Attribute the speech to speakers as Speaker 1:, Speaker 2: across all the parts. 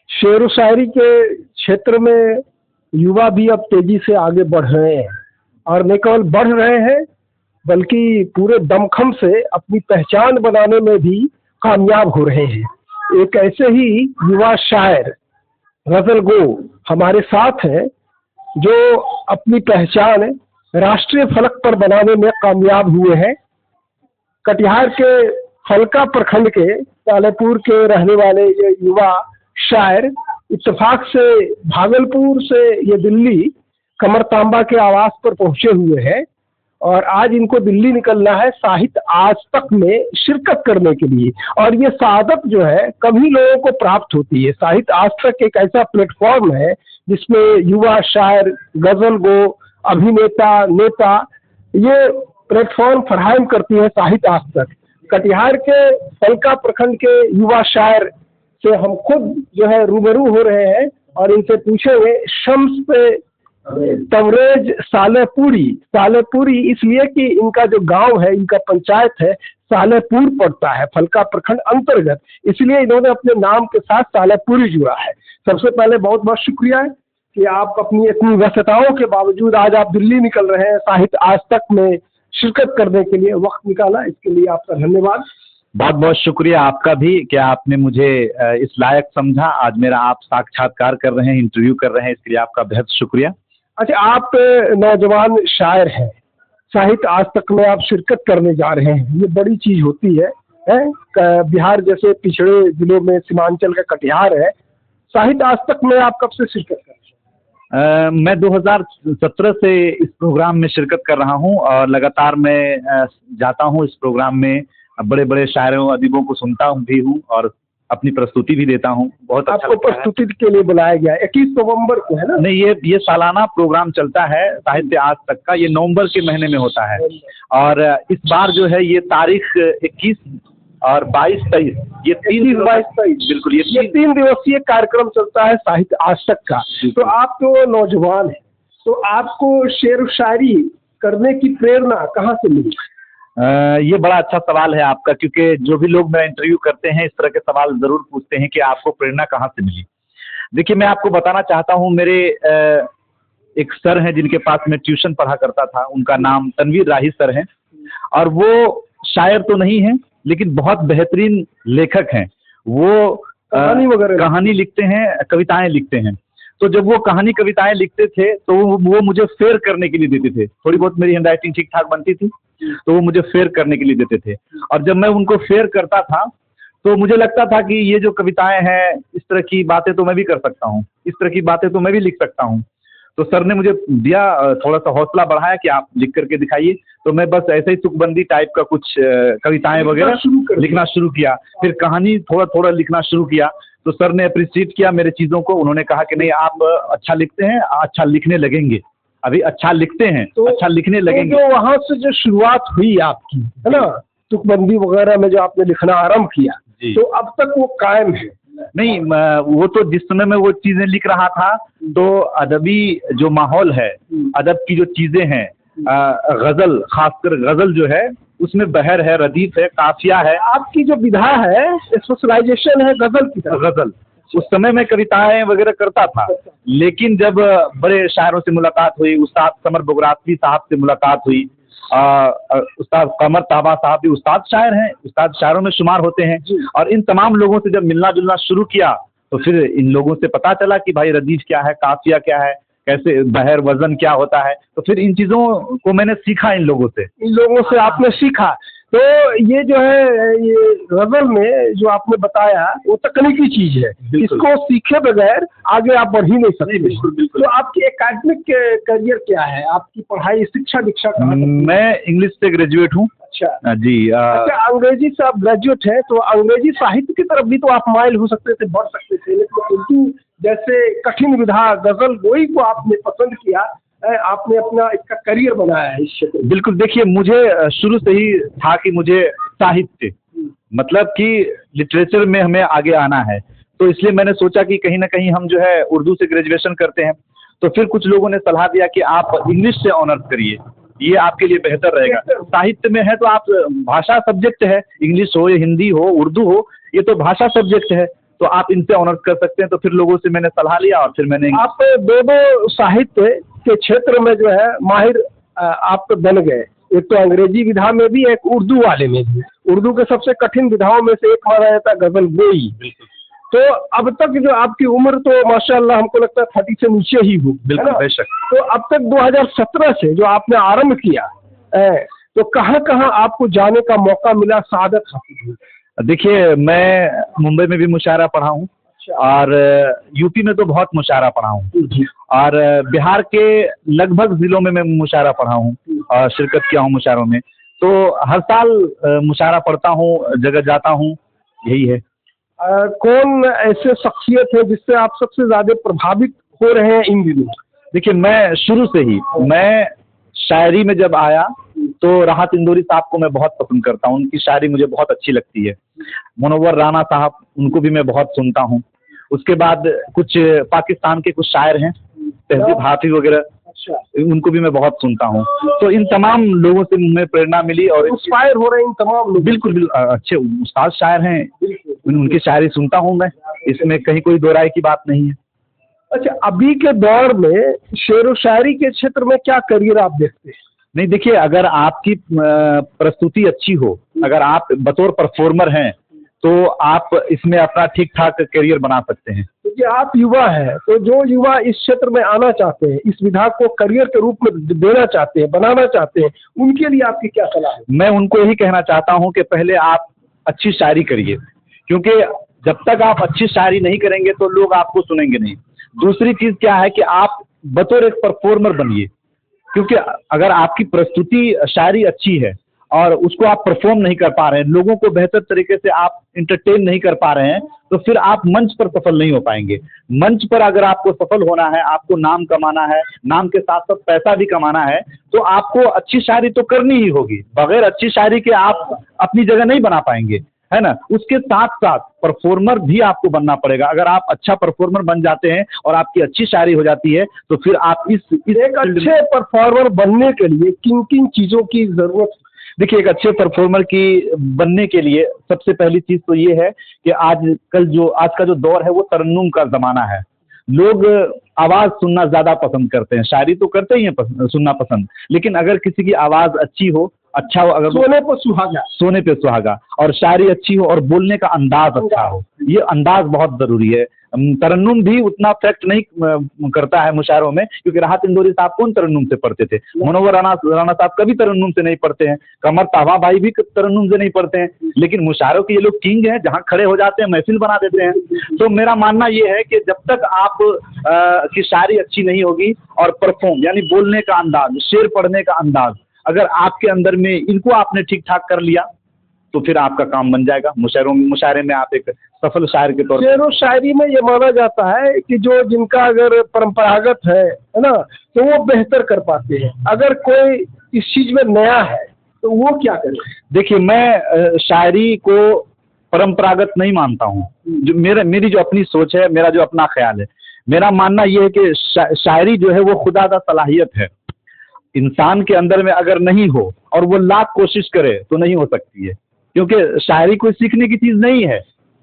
Speaker 1: शेर व शायरी के क्षेत्र में युवा भी अब तेजी से आगे बढ़ रहे हैं, और न केवल बढ़ रहे हैं बल्कि पूरे दमखम से अपनी पहचान बनाने में भी कामयाब हो रहे हैं। एक ऐसे ही युवा शायर गजल गो हमारे साथ हैं जो अपनी पहचान राष्ट्रीय फलक पर बनाने में कामयाब हुए हैं। कटिहार के फलका प्रखंड के सालेपुर के रहने वाले ये युवा शायर इत्तेफाक से भागलपुर से ये दिल्ली कमर तांबा के आवास पर पहुंचे हुए हैं, और आज इनको दिल्ली निकलना है साहित्य आज तक में शिरकत करने के लिए। और ये सादत जो है कभी लोगों को प्राप्त होती है। साहित्य आज तक एक ऐसा प्लेटफॉर्म है जिसमें युवा शायर, गजल गो, अभिनेता, नेता ये प्लेटफॉर्म फराहम करती है साहित्य आज तक। कटिहार के फलका प्रखंड के युवा शायर से हम खुद जो है रूबरू हो रहे हैं और इनसे पूछेंगे शम्स पे तवरेज सालेपुरी इसलिए कि इनका जो गांव है, इनका पंचायत है सालेपुर पड़ता है फलका प्रखंड अंतर्गत, इसलिए इन्होंने अपने नाम के साथ सालेपुरी जुड़ा है। सबसे पहले बहुत बहुत शुक्रिया है कि आप अपनी इतनी व्यस्तताओं के बावजूद आज आप दिल्ली निकल रहे हैं साहित्य आज तक में शिरकत करने के लिए वक्त निकाला, इसके लिए आपका धन्यवाद।
Speaker 2: बहुत बहुत शुक्रिया आपका भी कि आपने मुझे इस लायक समझा। आज मेरा आप साक्षात्कार कर रहे हैं, इंटरव्यू कर रहे हैं, इसके लिए आपका बेहद शुक्रिया।
Speaker 1: अच्छा, आप नौजवान शायर हैं, साहित्य आज तक में आप शिरकत करने जा रहे हैं, ये बड़ी चीज होती है? बिहार जैसे पिछड़े जिलों में सीमांचल का कटिहार है, साहित्य आज तक में आप कब से शिरकत कर रहे हैं?
Speaker 2: मैं 2017 से इस प्रोग्राम में शिरकत कर रहा हूं और लगातार मैं जाता हूं इस प्रोग्राम में, बड़े बड़े शायरों अदीबों को सुनता भी हूं और अपनी प्रस्तुति भी देता हूं। बहुत अच्छा।
Speaker 1: आपको प्रस्तुति के लिए बुलाया गया 21 नवंबर को है ना?
Speaker 2: नहीं, ये सालाना प्रोग्राम चलता है साहित्य आज तक का, ये नवंबर के महीने में होता है। और इस बार जो है ये तारीख 21 और 22-23 ये
Speaker 1: 22-23
Speaker 2: बिल्कुल
Speaker 1: ये 3 दिवसीय कार्यक्रम चलता है साहित्य आज तक का। तो आप तो नौजवान हैं, तो आपको शेर व शायरी करने की प्रेरणा कहाँ से मिली?
Speaker 2: ये बड़ा अच्छा सवाल है आपका, क्योंकि जो भी लोग मेरा इंटरव्यू करते हैं इस तरह के सवाल जरूर पूछते हैं कि आपको प्रेरणा कहाँ से मिली। देखिए, मैं आपको बताना चाहता हूँ, मेरे एक सर हैं जिनके पास मैं ट्यूशन पढ़ा करता था, उनका नाम तनवीर राही सर हैं, और वो शायर तो नहीं हैं लेकिन बहुत बेहतरीन लेखक हैं। वो कहानी लिखते हैं, कविताएं लिखते हैं। तो जब वो कहानी कविताएं लिखते थे तो वो मुझे फेयर करने के लिए देते थे। थोड़ी बहुत मेरी हैंडराइटिंग ठीक ठाक बनती थी तो वो मुझे फेयर करने के लिए देते थे, और जब मैं उनको फेयर करता था तो मुझे लगता था कि ये जो कविताएं हैं इस तरह की बातें तो मैं भी कर सकता हूँ, इस तरह की बातें तो मैं भी लिख सकता हूँ। तो सर ने मुझे दिया, थोड़ा सा हौसला बढ़ाया कि आप लिख करके दिखाइए। तो मैं बस ऐसे ही तुकबंदी टाइप का कुछ कविताएं वगैरह लिखना शुरू किया, फिर कहानी थोड़ा थोड़ा लिखना शुरू किया। तो सर ने अप्रिशिएट किया मेरे चीज़ों को, उन्होंने कहा कि नहीं, आप अच्छा लिखते हैं, अच्छा लिखने लगेंगे, अभी अच्छा लिखते हैं तो अच्छा लिखने लगेंगे।
Speaker 1: तो वहाँ से जो शुरुआत हुई आपकी, है ना, तुकबंदी वगैरह में जो आपने लिखना आरंभ किया, तो अब तक वो कायम है?
Speaker 2: नहीं, वो तो जिस समय मैं वो चीज़ें लिख रहा था तो अदबी जो माहौल है, अदब की जो चीज़ें हैं, गज़ल, खासकर गज़ल जो है उसमें बहर है, रदीफ है, काफिया है।
Speaker 1: आपकी जो विधा है, स्पेशलाइजेशन है गज़ल की तरफ।
Speaker 2: गज़ल उस समय मैं कविताएं वगैरह करता था, लेकिन जब बड़े शायरों से मुलाकात हुई, उस्ताद समर बुगराती साहब से मुलाकात हुई, उस्ताद कमर ताबा साहब भी उस्ताद शायर हैं, उस्ताद शायरों में शुमार होते हैं, और इन तमाम लोगों से जब मिलना जुलना शुरू किया तो फिर इन लोगों से पता चला कि भाई रदीफ क्या है, काफिया क्या है, कैसे बहर वजन क्या होता है। तो फिर इन चीज़ों को मैंने सीखा इन लोगों से आपने सीखा।
Speaker 1: तो ये जो है, ये गज़ल में जो आपने बताया वो तकनीकी चीज है, इसको सीखे बगैर आगे आप बढ़ ही नहीं सकते।
Speaker 2: बिल्कुल।
Speaker 1: तो आपकी एकेडमिक करियर क्या है, आपकी पढ़ाई शिक्षा दीक्षा कहाँ?
Speaker 2: मैं इंग्लिश से ग्रेजुएट हूँ।
Speaker 1: अच्छा
Speaker 2: जी।
Speaker 1: अच्छा, अंग्रेजी से आप ग्रेजुएट हैं, तो अंग्रेजी साहित्य की तरफ भी तो आप माइल हो सकते थे, बढ़ सकते थे, लेकिन उर्दू जैसे कठिन विधा गज़ल गोई को आपने पसंद किया, आपने अपना इसका करियर बनाया है इस क्षेत्र में।
Speaker 2: बिल्कुल। देखिए, मुझे शुरू से ही था कि मुझे साहित्य, मतलब कि लिटरेचर में हमें आगे आना है, तो इसलिए मैंने सोचा कि कहीं ना कहीं हम जो है उर्दू से ग्रेजुएशन करते हैं। तो फिर कुछ लोगों ने सलाह दिया कि आप इंग्लिश से ऑनर्स करिए, ये आपके लिए बेहतर रहेगा। साहित्य में है तो आप भाषा सब्जेक्ट है, इंग्लिश हो या हिंदी हो उर्दू हो, ये तो भाषा सब्जेक्ट है, तो आप इनसे ऑनर्स कर सकते हैं। तो फिर लोगों से मैंने सलाह लिया और फिर मैंने
Speaker 1: आप दो साहित्य के क्षेत्र में जो है माहिर आप बन गए। एक तो अंग्रेजी विधा में भी, एक उर्दू वाले में भी। उर्दू के सबसे कठिन विधाओं में से एक माना जाता है गजल गोई। तो अब तक जो आपकी उम्र तो माशाल्लाह हमको लगता है 30 से नीचे ही हो,
Speaker 2: बिल्कुल बेशक।
Speaker 1: तो अब तक 2017 से जो आपने आरंभ किया तो कहाँ कहाँ आपको जाने का मौका मिला, सादत हासिल हुई?
Speaker 2: देखिए, मैं मुंबई में भी मुशायरा पढ़ा हूँ और यूपी में तो बहुत मुशायरा पढ़ा हूँ और बिहार के लगभग जिलों में मैं मुशायरा पढ़ा हूँ और शिरकत किया हूँ मुशायरों में। तो हर साल मुशायरा पढ़ता हूँ, जगह जाता हूँ, यही है।
Speaker 1: कौन ऐसे शख्सियत है जिससे आप सबसे ज्यादा प्रभावित हो रहे हैं इन दिनों?
Speaker 2: देखिए, मैं शुरू से ही मैं शायरी में जब आया तो राहत इंदौरी साहब को मैं बहुत पसंद करता हूँ, उनकी शायरी मुझे बहुत अच्छी लगती है। मुनव्वर राना साहब, उनको भी मैं बहुत सुनता हूँ। उसके बाद कुछ पाकिस्तान के कुछ शायर हैं, तहजीब हाफिज वगैरह, उनको भी मैं बहुत सुनता हूँ। तो इन तमाम लोगों से मुझे प्रेरणा मिली और
Speaker 1: इंस्पायर हो रहे हैं इन तमाम लोग।
Speaker 2: बिल्कुल बिल्कुल, अच्छे उस्ताद शायर हैं, उनकी शायरी सुनता हूँ मैं, इसमें कहीं कोई दो राय की बात नहीं है।
Speaker 1: अच्छा, अभी के दौर में शेर व शायरी के क्षेत्र में क्या करियर आप देखते हैं?
Speaker 2: नहीं, देखिए, अगर आपकी प्रस्तुति अच्छी हो, अगर आप बतौर परफॉर्मर हैं, तो आप इसमें अपना ठीक ठाक करियर बना सकते हैं।
Speaker 1: क्योंकि आप युवा हैं, तो जो युवा इस क्षेत्र में आना चाहते हैं, इस विधा को करियर के रूप में देना चाहते हैं, बनाना चाहते हैं, उनके लिए आपकी क्या सलाह है?
Speaker 2: मैं उनको यही कहना चाहता हूँ कि पहले आप अच्छी शायरी करिए, क्योंकि जब तक आप अच्छी शायरी नहीं करेंगे तो लोग आपको सुनेंगे नहीं। दूसरी चीज़ क्या है कि आप बतौर एक परफॉर्मर बनिए, क्योंकि अगर आपकी प्रस्तुति शायरी अच्छी है और उसको आप परफॉर्म नहीं कर पा रहे हैं, लोगों को बेहतर तरीके से आप इंटरटेन नहीं कर पा रहे हैं, तो फिर आप मंच पर सफल नहीं हो पाएंगे। मंच पर अगर आपको सफल होना है, आपको नाम कमाना है, नाम के साथ साथ पैसा भी कमाना है, तो आपको अच्छी शायरी तो करनी ही होगी। बगैर अच्छी शायरी के आप अपनी जगह नहीं बना पाएंगे, है ना। उसके साथ साथ परफॉर्मर भी आपको बनना पड़ेगा। अगर आप अच्छा परफॉर्मर बन जाते हैं और आपकी अच्छी शायरी हो जाती है, तो फिर आप इस
Speaker 1: एक अच्छे परफॉर्मर बनने के लिए किन किन चीज़ों की ज़रूरत?
Speaker 2: देखिए, एक अच्छे परफॉर्मर की बनने के लिए सबसे पहली चीज़ तो ये है कि आज का जो दौर है वो तरन्नुम का ज़माना है। लोग आवाज़ सुनना ज़्यादा पसंद करते हैं, शायरी तो करते ही हैं सुनना पसंद, लेकिन अगर किसी की आवाज़ अच्छी हो, अच्छा हो, अगर सोने पे सुहागा और शायरी अच्छी हो और बोलने का अंदाज अच्छा हो, ये अंदाज बहुत ज़रूरी है। तरन्नुम भी उतना फैक्ट नहीं करता है मुशायरों में, क्योंकि राहत इंदौरी साहब कौन तरन्नुम से पढ़ते थे? मुनव्वर राना साहब कभी तरन्नुम से नहीं पढ़ते हैं, कमर तावा भाई भी तरन्नुम से नहीं पढ़ते हैं, लेकिन मुशायरों के ये लोग किंग हैं, जहाँ खड़े हो जाते हैं महफिल बना देते हैं। तो मेरा मानना ये है कि जब तक आप की शायरी अच्छी नहीं होगी और परफॉर्म यानी बोलने का अंदाज, शेर पढ़ने का अंदाज, अगर आपके अंदर में इनको आपने ठीक ठाक कर लिया तो फिर आपका काम बन जाएगा। मुशायरे में आप एक सफल शायर के तौर पर।
Speaker 1: शेर व शायरी में ये माना जाता है कि जो जिनका अगर परंपरागत है ना, तो वो बेहतर कर पाते हैं। अगर कोई इस चीज में नया है तो वो क्या करे?
Speaker 2: देखिए, मैं शायरी को परंपरागत नहीं मानता हूँ। जो मेरी जो अपनी सोच है, मेरा जो अपना ख्याल है, मेरा मानना ये है कि शायरी जो है वो खुदा का सलाहियत है। इंसान के अंदर में अगर नहीं हो और वो लाख कोशिश करे तो नहीं हो सकती है, क्योंकि शायरी कोई सीखने की चीज़ नहीं है।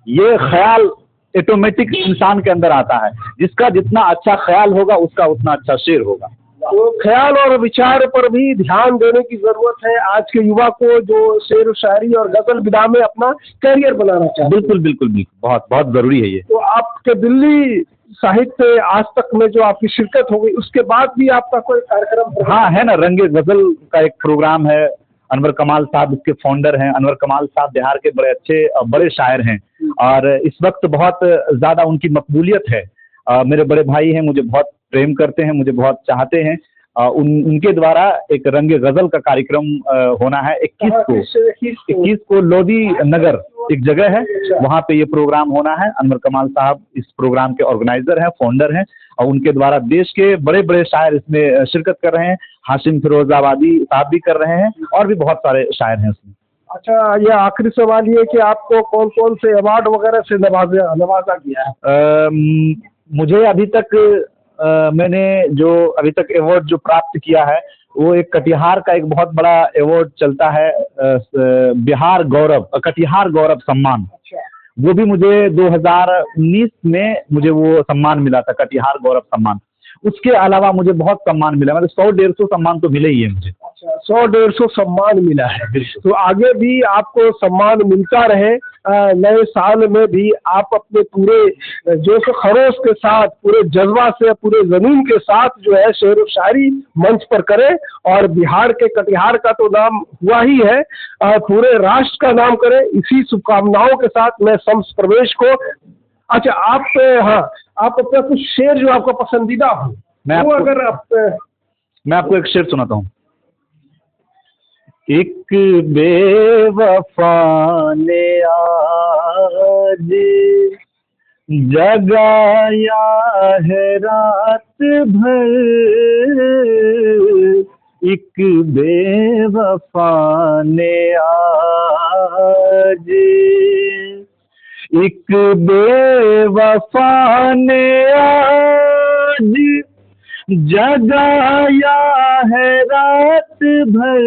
Speaker 2: ये ख्याल ऑटोमेटिक इंसान के अंदर आता है। जिसका जितना अच्छा ख्याल होगा उसका उतना अच्छा शेर होगा।
Speaker 1: तो ख्याल और विचार पर भी ध्यान देने की जरूरत है आज के युवा को, जो शेर व शायरी और गजल विधा में अपना करियर बनाना चाहते हैं।
Speaker 2: बिल्कुल बिल्कुल बिल्कुल, बहुत बहुत ज़रूरी है ये।
Speaker 1: तो आपके दिल्ली साहित्य आज तक में जो आपकी शिरकत हो गई, उसके बाद भी आपका कोई कार्यक्रम?
Speaker 2: हाँ, है ना, रंगे गजल का एक प्रोग्राम है। अनवर कमाल साहब इसके फाउंडर हैं। अनवर कमाल साहब बिहार के बड़े अच्छे बड़े शायर हैं और इस वक्त बहुत ज़्यादा उनकी मकबूलियत है। मेरे बड़े भाई हैं, मुझे बहुत प्रेम करते हैं, मुझे बहुत चाहते हैं। उनके द्वारा एक रंगे गजल का कार्यक्रम होना है 21 को लोधी नगर एक जगह है, वहाँ पे ये प्रोग्राम होना है। अनवर कमाल साहब इस प्रोग्राम के ऑर्गेनाइजर हैं, फाउंडर हैं और उनके द्वारा देश के बड़े बड़े शायर इसमें शिरकत कर रहे हैं। हाशिम फिरोजाबादी साहब भी कर रहे हैं और भी बहुत सारे शायर हैं इसमें।
Speaker 1: अच्छा, ये आखिरी सवाल ये कि आपको कौन कौन से अवार्ड वगैरह से नवाजा गया है?
Speaker 2: मुझे अभी तक मैंने जो अभी तक अवार्ड जो प्राप्त किया है वो एक कटिहार का एक बहुत बड़ा अवार्ड चलता है, बिहार गौरव, कटिहार गौरव सम्मान। वो भी मुझे 2019 में मुझे वो सम्मान मिला था, कटिहार गौरव सम्मान। उसके अलावा मुझे बहुत सम्मान मिला, मतलब 100-150 सम्मान तो मिले ही है मुझे।
Speaker 1: 100-150 सम्मान मिला है। तो आगे भी आपको सम्मान मिलता रहे। नए साल में भी आप अपने पूरे जोश खरोश के साथ, पूरे जज्बा से, पूरे ज़मीन के साथ जो है शेर व शायरी मंच पर करें, और बिहार के कटिहार का तो नाम हुआ ही है, पूरे राष्ट्र का नाम करें। इसी शुभकामनाओं के साथ मैं शम्स परवेश को, अच्छा आप, हाँ, आप अपना कुछ शेर जो आपका पसंदीदा हो, वो अगर आप।
Speaker 2: मैं आपको एक शेर सुनाता हूँ। एक बेवफा ने आज जगाया है रात भर, एक बेवफा ने आज, एक बेवफा ने आज जगाया है रात भर,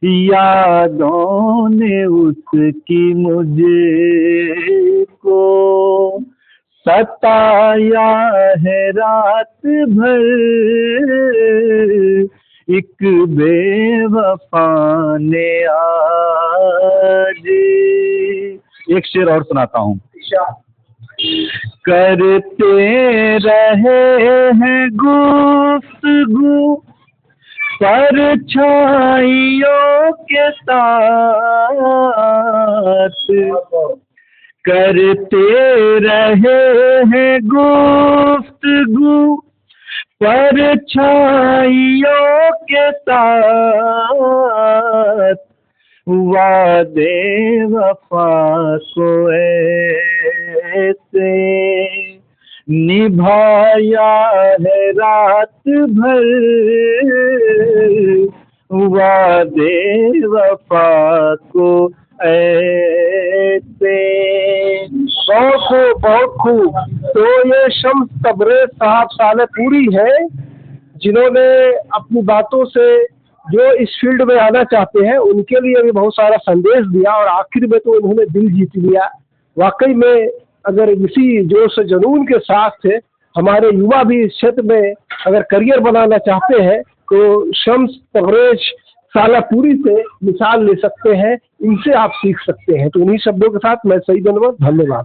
Speaker 2: यादों ने उसकी मुझे को सताया है रात भर, एक बेवफा ने आज। एक शेर और सुनाता हूँ। करते रहे हैं गुफ्तगू परछाइयों के साथ, करते रहे हैं गुफ्तगू परछाइयों के साथ, वादे वफा को ऐसे निभाया है रात भर, वादे वफा को ऐसे। बहुत खूब, बहुत खूब। तो ये शम्स तबरेज़ साहब सालेपुरी है, जिन्होंने अपनी बातों से जो इस फील्ड में आना चाहते हैं उनके लिए भी बहुत सारा संदेश दिया, और आखिर में तो उन्होंने दिल जीत लिया। वाकई में अगर इसी जोश जुनून के साथ हमारे युवा भी इस क्षेत्र में अगर करियर बनाना चाहते हैं तो शम्स तबरेज़ सालेपुरी से मिसाल ले सकते हैं, इनसे आप सीख सकते हैं। तो उन्हीं शब्दों के साथ मैं सईद अनवर, धन्यवाद।